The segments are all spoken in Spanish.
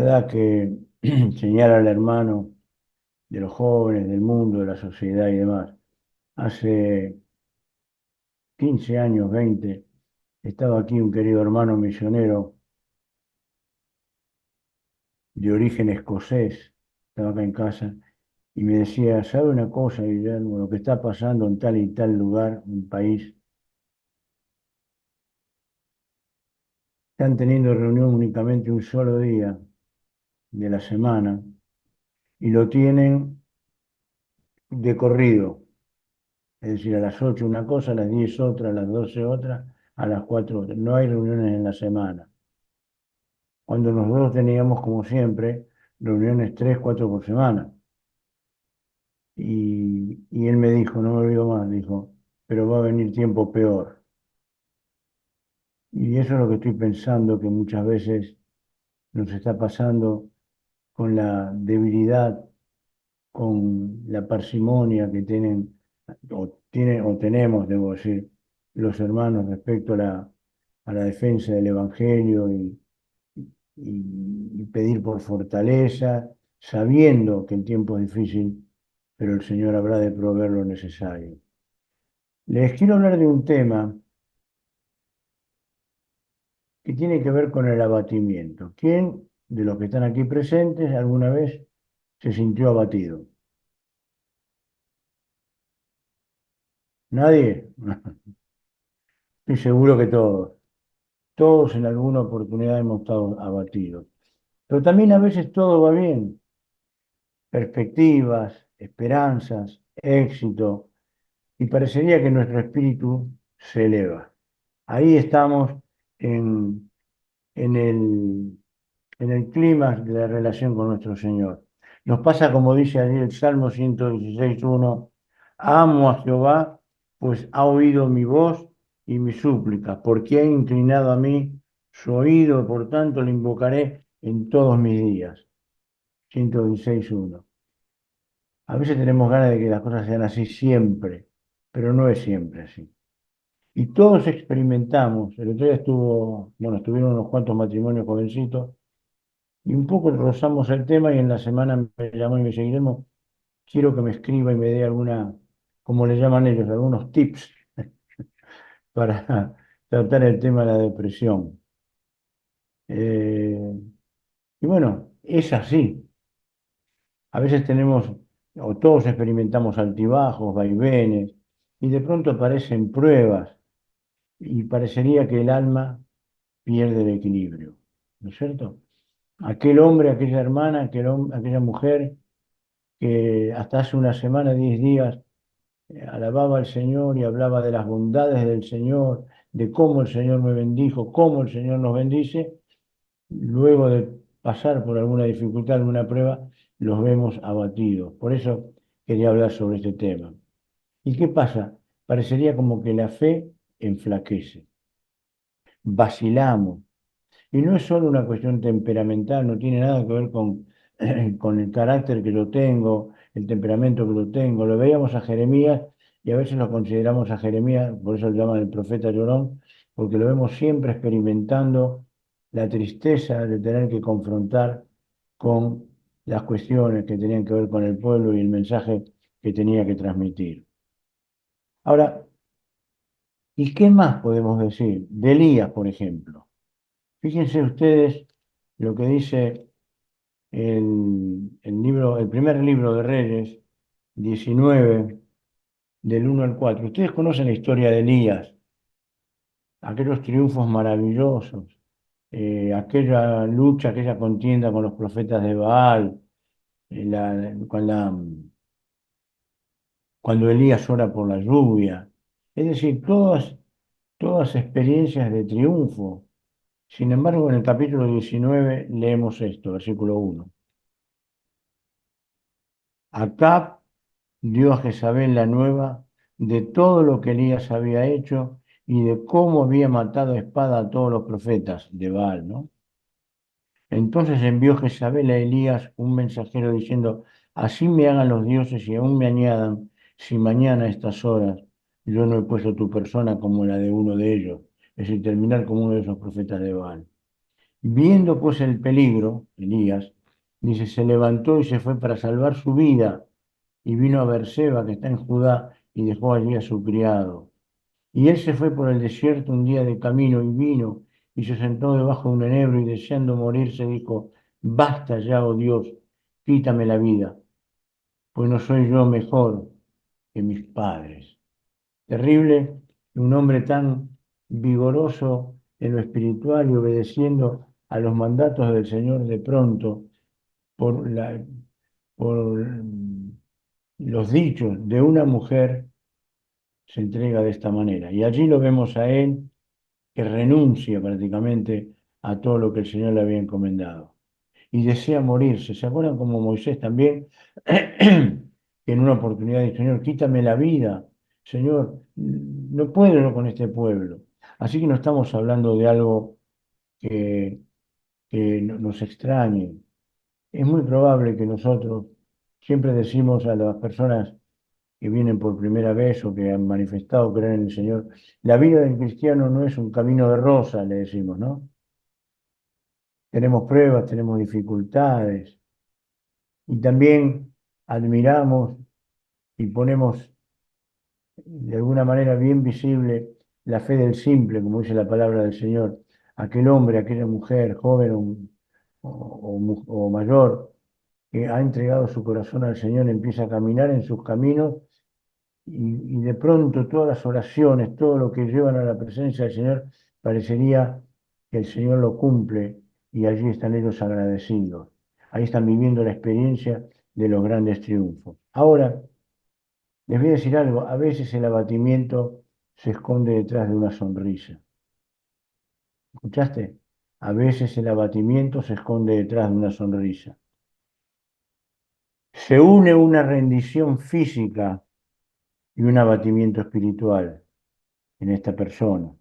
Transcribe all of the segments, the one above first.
verdad que señala al hermano de los jóvenes, del mundo, de la sociedad y demás. Hace 15 años, 20, estaba aquí un querido hermano misionero de origen escocés, estaba acá en casa, y me decía, ¿sabe una cosa, Guillermo? Lo que está pasando en tal y tal lugar, un país, están teniendo reunión únicamente un solo día de la semana y lo tienen de corrido. Es decir, a las 8 una cosa, a las 10 otra, a las 12 otra, a las 4 otra. No hay reuniones en la semana. Cuando nosotros teníamos, como siempre, reuniones 3 4 por semana. Y él me dijo, no me olvido más, dijo, pero va a venir tiempo peor. Y eso es lo que estoy pensando, que muchas veces nos está pasando con la debilidad, con la parsimonia que tienen o tenemos, debo decir, los hermanos respecto a la defensa del Evangelio y pedir por fortaleza, sabiendo que el tiempo es difícil, pero el Señor habrá de proveer lo necesario. Les quiero hablar de un tema que tiene que ver con el abatimiento. ¿Quién de los que están aquí presentes alguna vez se sintió abatido? ¿Nadie? Estoy seguro que todos. Todos en alguna oportunidad hemos estado abatidos. Pero también a veces todo va bien. Perspectivas, esperanzas, éxito, y parecería que nuestro espíritu se eleva. Ahí estamos en, en el, en el clima de la relación con nuestro Señor. Nos pasa como dice allí el Salmo 116:1, amo a Jehová, pues ha oído mi voz y mi súplica, porque ha inclinado a mí su oído, por tanto le invocaré en todos mis días. 116:1. A veces tenemos ganas de que las cosas sean así siempre, pero no es siempre así. Y todos experimentamos, el otro día estuvieron unos cuantos matrimonios jovencitos, y un poco rozamos el tema y en la semana me llamó y me dice, Guillermo, quiero que me escriba y me dé alguna, como le llaman ellos, algunos tips para tratar el tema de la depresión. Eh, y bueno, es así. A veces tenemos, o todos experimentamos altibajos, vaivenes, y de pronto aparecen pruebas y parecería que el alma pierde el equilibrio, ¿no es cierto? Aquel hombre, aquella hermana, aquella mujer que hasta hace una semana, 10 días, alababa al Señor y hablaba de las bondades del Señor, de cómo el Señor me bendijo, cómo el Señor nos bendice, luego de pasar por alguna dificultad, alguna prueba, los vemos abatidos. Por eso quería hablar sobre este tema. ¿Y qué pasa? Parecería como que la fe enflaquece, vacilamos. Y no es solo una cuestión temperamental, no tiene nada que ver con el carácter que yo tengo, el temperamento que yo tengo. Lo veíamos a Jeremías y a veces lo consideramos a Jeremías, por eso lo llaman el profeta llorón, porque lo vemos siempre experimentando la tristeza de tener que confrontar con las cuestiones que tenían que ver con el pueblo y el mensaje que tenía que transmitir. Ahora, ¿y qué más podemos decir? De Elías, por ejemplo. Fíjense ustedes lo que dice el primer libro de Reyes, 19, del 1 al 4. Ustedes conocen la historia de Elías, aquellos triunfos maravillosos, aquella lucha, aquella contienda con los profetas de Baal, cuando Elías ora por la lluvia. Es decir, todas experiencias de triunfo. Sin embargo, en el capítulo 19 leemos esto, versículo 1. Acab dio a Jezabel la nueva de todo lo que Elías había hecho y de cómo había matado a espada a todos los profetas de Baal, ¿no? Entonces envió Jezabel a Elías un mensajero diciendo, así me hagan los dioses y aún me añadan, si mañana a estas horas yo no he puesto tu persona como la de uno de ellos, es decir, terminar como uno de esos profetas de Baal. Viendo pues el peligro, Elías, dice, se levantó y se fue para salvar su vida y vino a Berseba, que está en Judá, y dejó allí a su criado. Y él se fue por el desierto un día de camino y vino y se sentó debajo de un enebro y deseando morirse dijo, basta ya, oh Dios, quítame la vida, pues no soy yo mejor que mis padres. Terrible que un hombre tan vigoroso en lo espiritual y obedeciendo a los mandatos del Señor de pronto por por los dichos de una mujer se entrega de esta manera. Y allí lo vemos a él que renuncia prácticamente a todo lo que el Señor le había encomendado. Y desea morirse. ¿Se acuerdan como Moisés también? Que en una oportunidad dice, Señor, quítame la vida. Señor, no puedo yo con este pueblo. Así que no estamos hablando de algo que, nos extrañe. Es muy probable que nosotros siempre decimos a las personas que vienen por primera vez o que han manifestado creer en el Señor, la vida del cristiano no es un camino de rosa, le decimos, ¿no? Tenemos pruebas, tenemos dificultades y también admiramos y ponemos de alguna manera bien visible la fe del simple, como dice la palabra del Señor. Aquel hombre, aquella mujer, joven o mayor, que ha entregado su corazón al Señor, empieza a caminar en sus caminos y de pronto todas las oraciones, todo lo que llevan a la presencia del Señor, parecería que el Señor lo cumple y allí están ellos agradecidos. Ahí están viviendo la experiencia de los grandes triunfos. Ahora, les voy a decir algo, a veces el abatimiento se esconde detrás de una sonrisa. ¿Escuchaste? A veces el abatimiento se esconde detrás de una sonrisa. Se une una rendición física y un abatimiento espiritual en esta persona.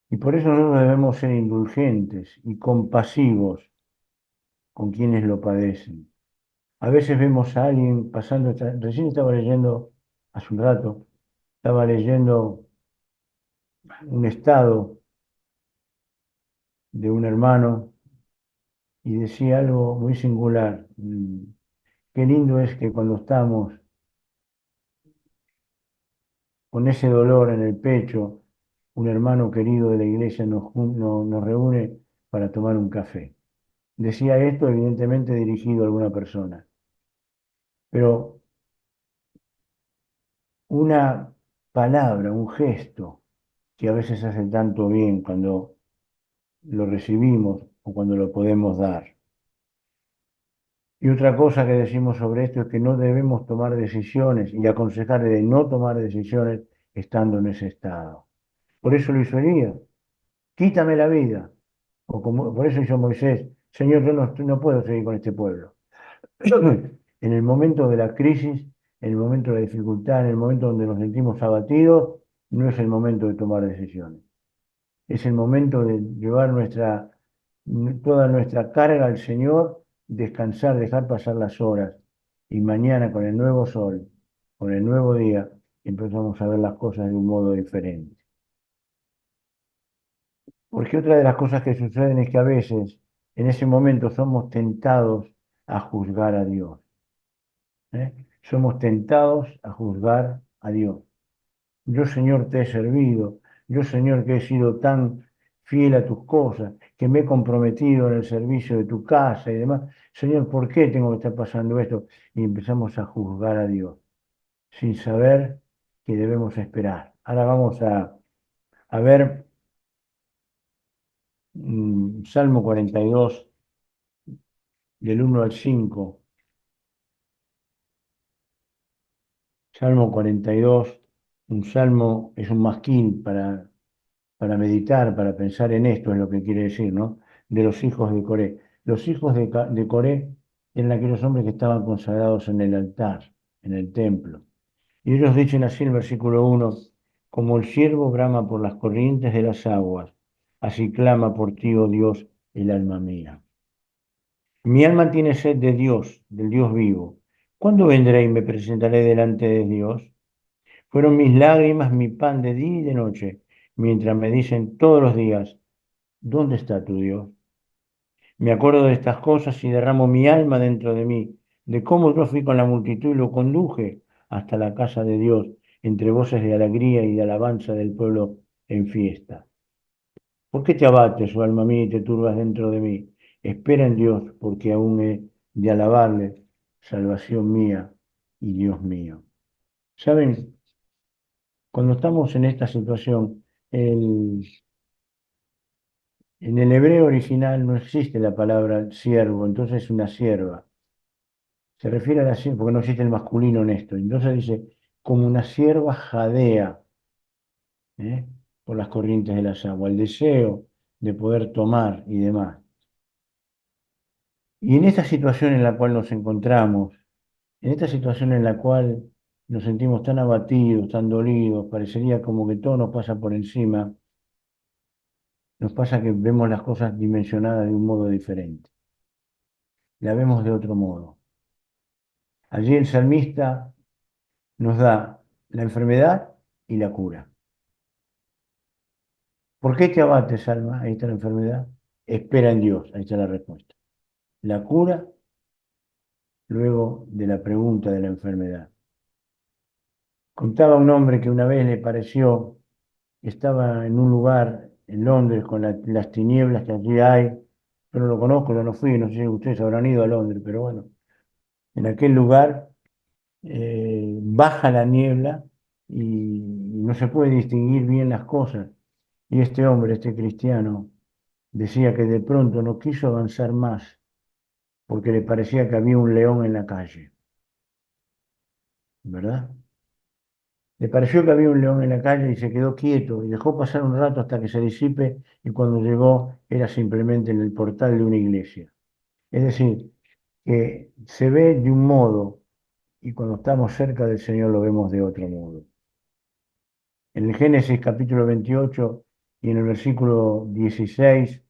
Y por eso nosotros debemos ser indulgentes y compasivos con quienes lo padecen. A veces vemos a alguien pasando, recién estaba leyendo, hace un rato, estaba leyendo un estado de un hermano y decía algo muy singular. Qué lindo es que cuando estamos con ese dolor en el pecho, un hermano querido de la iglesia nos reúne para tomar un café. Decía esto evidentemente dirigido a alguna persona, pero una palabra, un gesto que a veces hace tanto bien cuando lo recibimos o cuando lo podemos dar. Y otra cosa que decimos sobre esto es que no debemos tomar decisiones y aconsejar de no tomar decisiones estando en ese estado. Por eso lo hizo Elías, quítame la vida. O como, por eso hizo Moisés, Señor, yo no puedo seguir con este pueblo. En el momento de la crisis, en el momento de la dificultad, en el momento donde nos sentimos abatidos, no es el momento de tomar decisiones. Es el momento de llevar toda nuestra carga al Señor, descansar, dejar pasar las horas. Y mañana con el nuevo sol, con el nuevo día, empezamos a ver las cosas de un modo diferente. Porque otra de las cosas que suceden es que a veces, en ese momento, somos tentados a juzgar a Dios. ¿Eh? Somos tentados a juzgar a Dios. Yo, Señor, te he servido. Yo, Señor, que he sido tan fiel a tus cosas, que me he comprometido en el servicio de tu casa y demás. Señor, ¿por qué tengo que estar pasando esto? Y empezamos a juzgar a Dios, sin saber que debemos esperar. Ahora vamos a ver Salmo 42, del 1 al 5. Salmo 42, un salmo es un masquín para meditar, para pensar en esto, es lo que quiere decir, ¿no? De los hijos de Coré. Los hijos de Coré eran aquellos hombres que estaban consagrados en el altar, en el templo. Y ellos dicen así en el versículo 1, como el ciervo brama por las corrientes de las aguas, así clama por ti, oh Dios, el alma mía. Mi alma tiene sed de Dios, del Dios vivo. ¿Cuándo vendré y me presentaré delante de Dios? Fueron mis lágrimas mi pan de día y de noche, mientras me dicen todos los días, ¿Dónde está tu Dios? Me acuerdo de estas cosas y derramo mi alma dentro de mí, de cómo yo fui con la multitud y lo conduje hasta la casa de Dios, entre voces de alegría y de alabanza del pueblo en fiesta. ¿Por qué te abates, oh alma mía, y te turbas dentro de mí? Espera en Dios, porque aún he de alabarle, salvación mía y Dios mío. ¿Saben? Cuando estamos en esta situación, en el hebreo original no existe la palabra siervo, entonces es una sierva. Se refiere a la sierva, porque no existe el masculino en esto. Entonces dice, como una sierva jadea, ¿eh? Por las corrientes de las aguas, el deseo de poder tomar y demás. Y en esta situación en la cual nos encontramos, en esta situación en la cual nos sentimos tan abatidos, tan dolidos, parecería como que todo nos pasa por encima, nos pasa que vemos las cosas dimensionadas de un modo diferente, la vemos de otro modo. Allí el salmista nos da la enfermedad y la cura. ¿Por qué te abates, alma? Ahí está la enfermedad. Espera en Dios, ahí está la respuesta. La cura luego de la pregunta de la enfermedad. Contaba un hombre que una vez le pareció que estaba en un lugar en Londres con las tinieblas que allí hay. Yo no lo conozco, yo no fui, no sé si ustedes habrán ido a Londres, pero bueno, en aquel lugar baja la niebla y no se puede distinguir bien las cosas. Y este hombre, este cristiano, decía que de pronto no quiso avanzar más porque le parecía que había un león en la calle, ¿verdad? Le pareció que había un león en la calle y se quedó quieto y dejó pasar un rato hasta que se disipe y cuando llegó era simplemente en el portal de una iglesia. Es decir, que se ve de un modo y cuando estamos cerca del Señor lo vemos de otro modo. En el Génesis capítulo 28 y en el versículo 16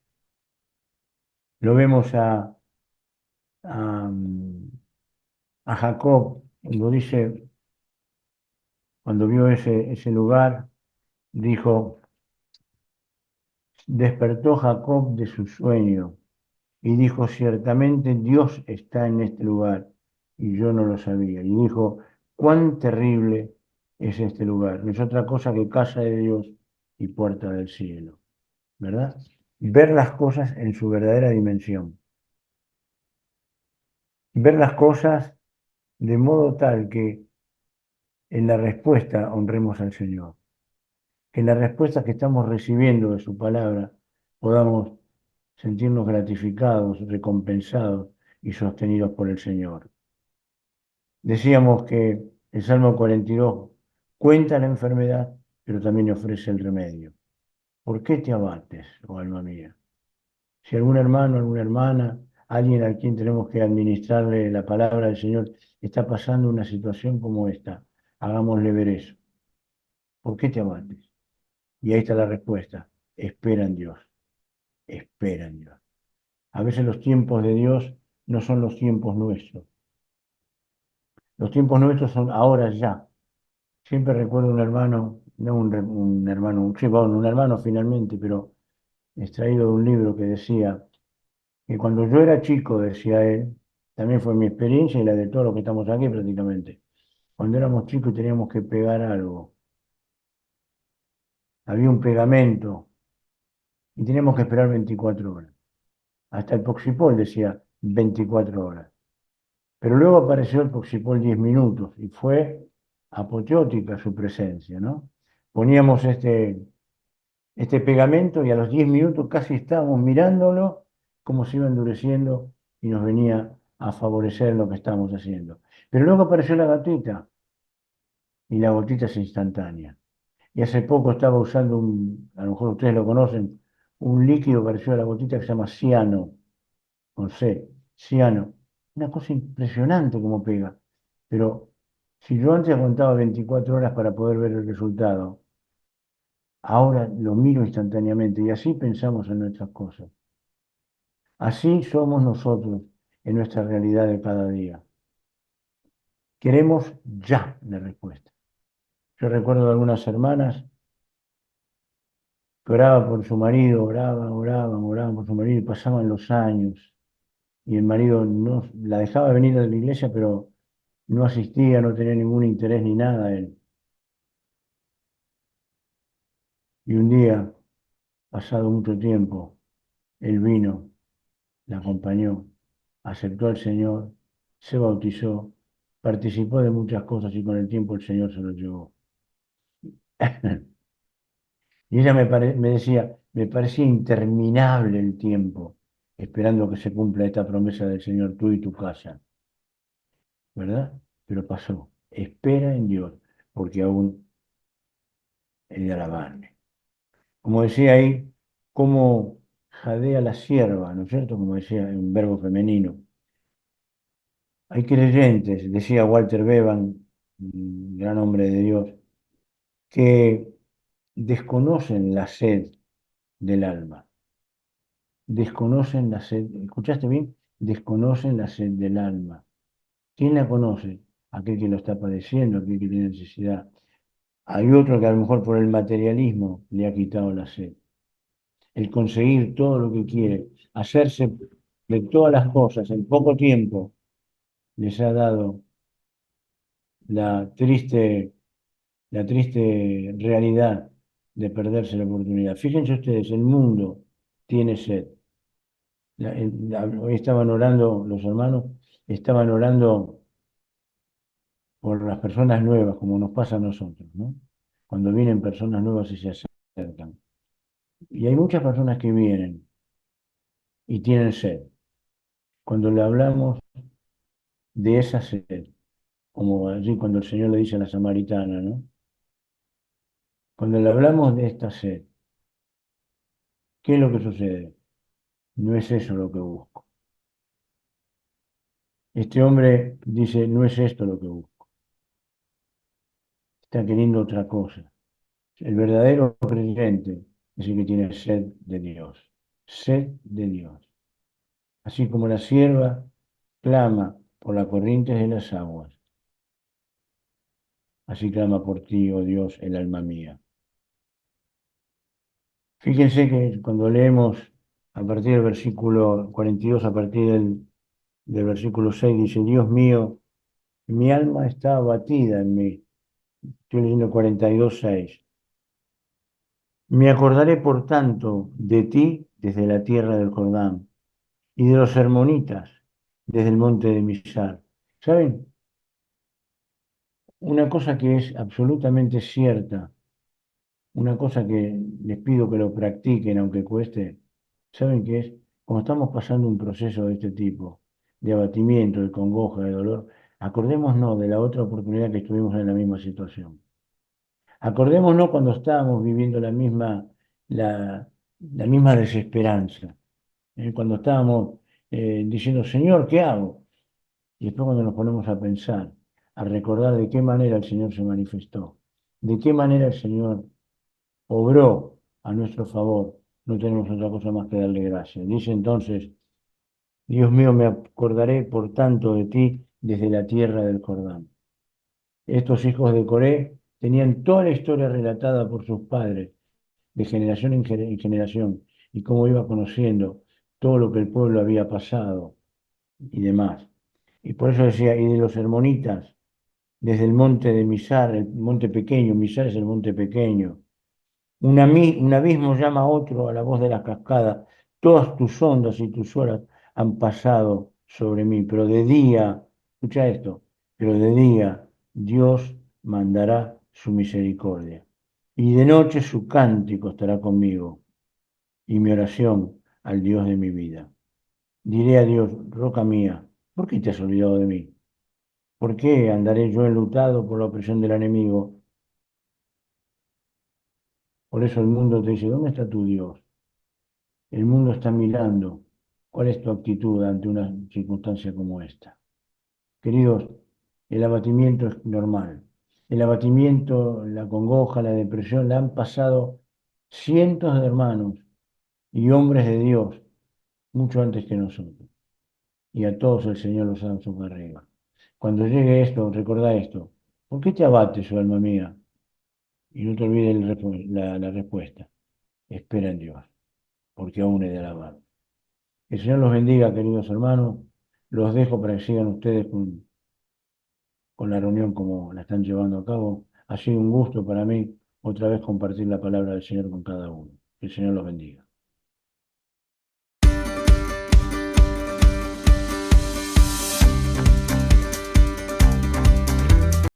lo vemos a, a Jacob, cuando dice, cuando vio ese lugar, dijo, despertó Jacob de su sueño y dijo, ciertamente Dios está en este lugar y yo no lo sabía. Y dijo, cuán terrible es este lugar. No es otra cosa que casa de Dios y puerta del cielo, ¿verdad? Ver las cosas en su verdadera dimensión. Ver las cosas de modo tal que en la respuesta honremos al Señor. Que en la respuesta que estamos recibiendo de su palabra podamos sentirnos gratificados, recompensados y sostenidos por el Señor. Decíamos que el Salmo 42 cuenta la enfermedad, pero también ofrece el remedio. ¿Por qué te abates, oh alma mía? Si algún hermano, alguna hermana, alguien a quien tenemos que administrarle la palabra del Señor está pasando una situación como esta, hagámosle ver eso. ¿Por qué te abates? Y ahí está la respuesta. Espera en Dios, espera en Dios. A veces los tiempos de Dios no son los tiempos nuestros. Los tiempos nuestros son ahora ya. Siempre recuerdo un hermano, no un hermano, sí, bueno, un hermano finalmente, pero extraído de un libro que decía que cuando yo era chico, decía él, también fue mi experiencia y la de todos los que estamos aquí prácticamente. Cuando éramos chicos teníamos que pegar algo. Había un pegamento y teníamos que esperar 24 horas. Hasta el Poxipol decía 24 horas. Pero luego apareció el Poxipol 10 minutos y fue apoteótica su presencia, ¿no? Poníamos este pegamento y a los 10 minutos casi estábamos mirándolo como se iba endureciendo y nos venía a favorecer lo que estábamos haciendo. Pero luego apareció la gatita y la gotita es instantánea. Y hace poco estaba usando a lo mejor ustedes lo conocen, un líquido parecido a la gotita que se llama ciano, con C, ciano. Una cosa impresionante como pega. Pero si yo antes aguantaba 24 horas para poder ver el resultado, ahora lo miro instantáneamente y así pensamos en nuestras cosas. Así somos nosotros en nuestra realidad de cada día. Queremos ya la respuesta. Yo recuerdo de algunas hermanas que oraba por su marido, oraban por su marido y pasaban los años y el marido no la dejaba venir a la iglesia, pero no asistía, no tenía ningún interés ni nada él. Y un día, pasado mucho tiempo, él vino, la acompañó, aceptó al Señor, se bautizó, participó de muchas cosas y con el tiempo el Señor se lo llevó. Y ella me decía, me parecía interminable el tiempo, esperando que se cumpla esta promesa del Señor, tú y tu casa, ¿verdad? Pero pasó. Espera en Dios, porque aún he de alabarle. Como decía ahí, cómo jadea la sierva, ¿no es cierto? Como decía en verbo femenino. Hay creyentes, decía Walter Bevan, un gran hombre de Dios, que desconocen la sed del alma. Desconocen la sed, ¿escuchaste bien? Desconocen la sed del alma. ¿Quién la conoce? Aquel que lo está padeciendo, aquel que tiene necesidad. Hay otro que a lo mejor por el materialismo le ha quitado la sed. El conseguir todo lo que quiere, hacerse de todas las cosas en poco tiempo, les ha dado la triste, la triste realidad de perderse la oportunidad. Fíjense ustedes, el mundo tiene sed. Hoy estaban orando, los hermanos estaban orando por las personas nuevas, como nos pasa a nosotros, ¿no? Cuando vienen personas nuevas y se acercan. Y hay muchas personas que vienen y tienen sed. Cuando le hablamos de esa sed, como allí cuando el Señor le dice a la samaritana, ¿no? Cuando le hablamos de esta sed, ¿qué es lo que sucede? No es eso lo que busco. Este hombre dice, no es esto lo que busco. Está queriendo otra cosa. El verdadero creyente es el que tiene sed de Dios. Sed de Dios. Así como la sierva clama por las corrientes de las aguas, así clama por ti, oh Dios, el alma mía. Fíjense que cuando leemos a partir del versículo 42, a partir del versículo 6, dice, Dios mío, mi alma está abatida en mí. Estoy leyendo 42:6. Me acordaré, por tanto, de ti desde la tierra del Jordán y de los hermonitas desde el monte de Misar. ¿Saben? Una cosa que es absolutamente cierta, una cosa que les pido que lo practiquen aunque cueste, ¿saben qué es? Cuando estamos pasando un proceso de este tipo, de abatimiento, de congoja, de dolor, acordémonos de la otra oportunidad que estuvimos en la misma situación. Acordémonos cuando estábamos viviendo la misma desesperanza, cuando estábamos diciendo, Señor, ¿qué hago? Y después cuando nos ponemos a pensar, a recordar de qué manera el Señor se manifestó, de qué manera el Señor obró a nuestro favor, no tenemos otra cosa más que darle gracias. Dice entonces, Dios mío, me acordaré por tanto de ti desde la tierra del Jordán. Estos hijos de Coré tenían toda la historia relatada por sus padres, de generación en generación, y cómo iba conociendo todo lo que el pueblo había pasado y demás. Y por eso decía, y de los hermonitas, desde el monte de Misar, el monte pequeño, Misar es el monte pequeño. Un abismo llama a otro a la voz de la cascada. Todas tus ondas y tus olas han pasado sobre mí, pero de día, escucha esto, pero de día Dios mandará su misericordia. Y de noche su cántico estará conmigo y mi oración al Dios de mi vida. Diré a Dios, roca mía, ¿por qué te has olvidado de mí? ¿Por qué andaré yo enlutado por la opresión del enemigo? Por eso el mundo te dice, ¿dónde está tu Dios? El mundo está mirando cuál es tu actitud ante una circunstancia como esta. Queridos, el abatimiento es normal. El abatimiento, la congoja, la depresión, la han pasado cientos de hermanos y hombres de Dios mucho antes que nosotros. Y a todos el Señor los ha dado su carrera. Cuando llegue esto, recordá esto. ¿Por qué te abates, su alma mía? Y no te olvides la respuesta. espera en Dios, porque aún he de alabar. Que el Señor los bendiga, queridos hermanos. Los dejo para que sigan ustedes con la reunión como la están llevando a cabo. Ha sido un gusto para mí otra vez compartir la palabra del Señor con cada uno. Que el Señor los bendiga.